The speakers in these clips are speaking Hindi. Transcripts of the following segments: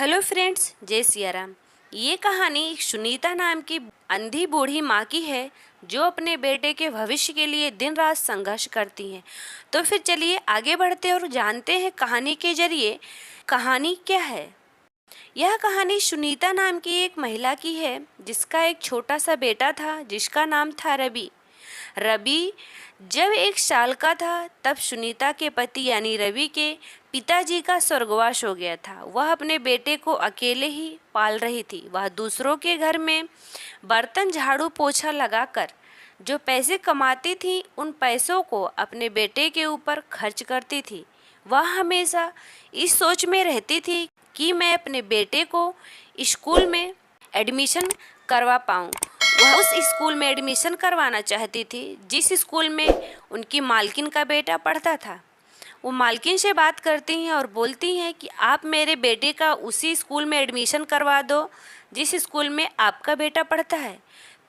हेलो फ्रेंड्स, जय सिया राम। ये कहानी एक सुनीता नाम की अंधी बूढ़ी माँ की है जो अपने बेटे के भविष्य के लिए दिन रात संघर्ष करती है। तो फिर चलिए आगे बढ़ते हैं और जानते हैं कहानी के जरिए कहानी क्या है। यह कहानी सुनीता नाम की एक महिला की है जिसका एक छोटा सा बेटा था जिसका नाम था रवि। रवि जब 1 साल का था तब सुनीता के पति यानी रवि के पिताजी का स्वर्गवास हो गया था। वह अपने बेटे को अकेले ही पाल रही थी। वह दूसरों के घर में बर्तन झाड़ू पोछा लगाकर जो पैसे कमाती थी उन पैसों को अपने बेटे के ऊपर खर्च करती थी। वह हमेशा इस सोच में रहती थी कि मैं अपने बेटे को स्कूल में एडमिशन करवा पाऊँ। वह उस स्कूल में एडमिशन करवाना चाहती थी जिस स्कूल में उनकी मालकिन का बेटा पढ़ता था। वो मालकिन से बात करती हैं और बोलती हैं कि आप मेरे बेटे का उसी स्कूल में एडमिशन करवा दो जिस स्कूल में आपका बेटा पढ़ता है।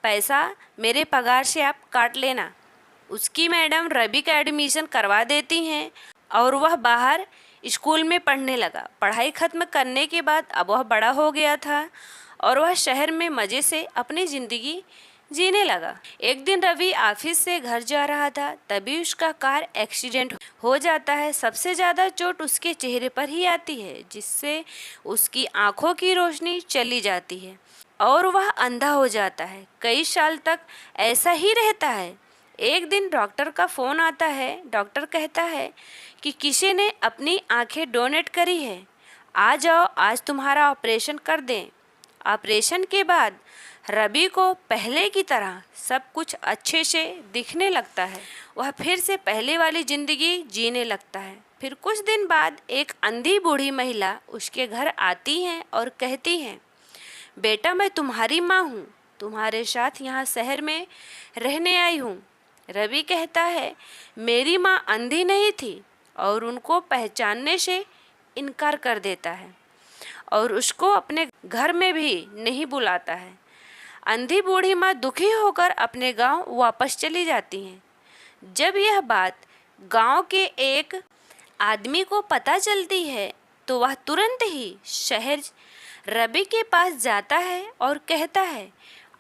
पैसा मेरे पगार से आप काट लेना। उसकी मैडम रवि का एडमिशन करवा देती हैं और वह बाहर स्कूल में पढ़ने लगा। पढ़ाई ख़त्म करने के बाद अब वह बड़ा हो गया था और वह शहर में मज़े से अपनी ज़िंदगी जीने लगा। एक दिन रवि ऑफिस से घर जा रहा था तभी उसका कार एक्सीडेंट हो जाता है। सबसे ज़्यादा चोट उसके चेहरे पर ही आती है जिससे उसकी आंखों की रोशनी चली जाती है और वह अंधा हो जाता है। कई साल तक ऐसा ही रहता है। एक दिन डॉक्टर का फ़ोन आता है। डॉक्टर कहता है कि किसी ने अपनी आंखें डोनेट करी है, आ जाओ आज तुम्हारा ऑपरेशन कर दें। ऑपरेशन के बाद रवि को पहले की तरह सब कुछ अच्छे से दिखने लगता है। वह फिर से पहले वाली ज़िंदगी जीने लगता है। फिर कुछ दिन बाद एक अंधी बूढ़ी महिला उसके घर आती हैं और कहती हैं, बेटा मैं तुम्हारी माँ हूँ, तुम्हारे साथ यहाँ शहर में रहने आई हूँ। रवि कहता है मेरी माँ अंधी नहीं थी और उनको पहचानने से इनकार कर देता है और उसको अपने घर में भी नहीं बुलाता है। अंधी बूढ़ी माँ दुखी होकर अपने गांव वापस चली जाती हैं। जब यह बात गांव के एक आदमी को पता चलती है तो वह तुरंत ही शहर रवि के पास जाता है और कहता है,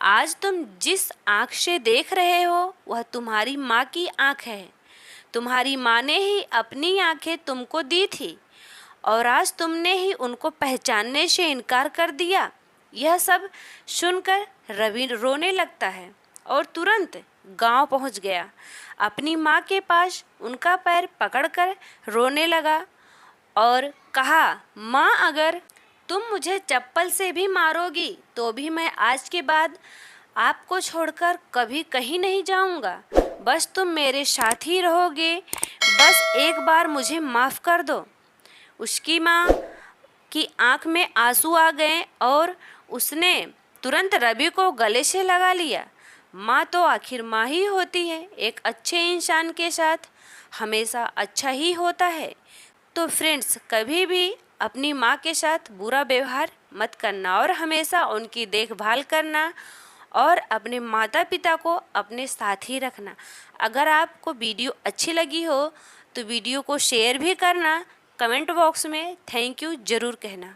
आज तुम जिस आँख से देख रहे हो वह तुम्हारी माँ की आँख है। तुम्हारी माँ ने ही अपनी आँखें तुमको दी थी और आज तुमने ही उनको पहचानने से इनकार कर दिया। यह सब सुनकर रवि रोने लगता है और तुरंत गांव पहुंच गया। अपनी माँ के पास उनका पैर पकड़कर रोने लगा और कहा, माँ अगर तुम मुझे चप्पल से भी मारोगी तो भी मैं आज के बाद आपको छोड़कर कभी कहीं नहीं जाऊंगा। बस तुम मेरे साथ ही रहोगे। बस एक बार मुझे माफ़ कर दो। उसकी माँ की आंख में आंसू आ गए और उसने तुरंत रवि को गले से लगा लिया। माँ तो आखिर माँ ही होती है। एक अच्छे इंसान के साथ हमेशा अच्छा ही होता है। तो फ्रेंड्स, कभी भी अपनी माँ के साथ बुरा व्यवहार मत करना और हमेशा उनकी देखभाल करना और अपने माता पिता को अपने साथ ही रखना। अगर आपको वीडियो अच्छी लगी हो तो वीडियो को शेयर भी करना। कमेंट बॉक्स में थैंक यू ज़रूर कहना।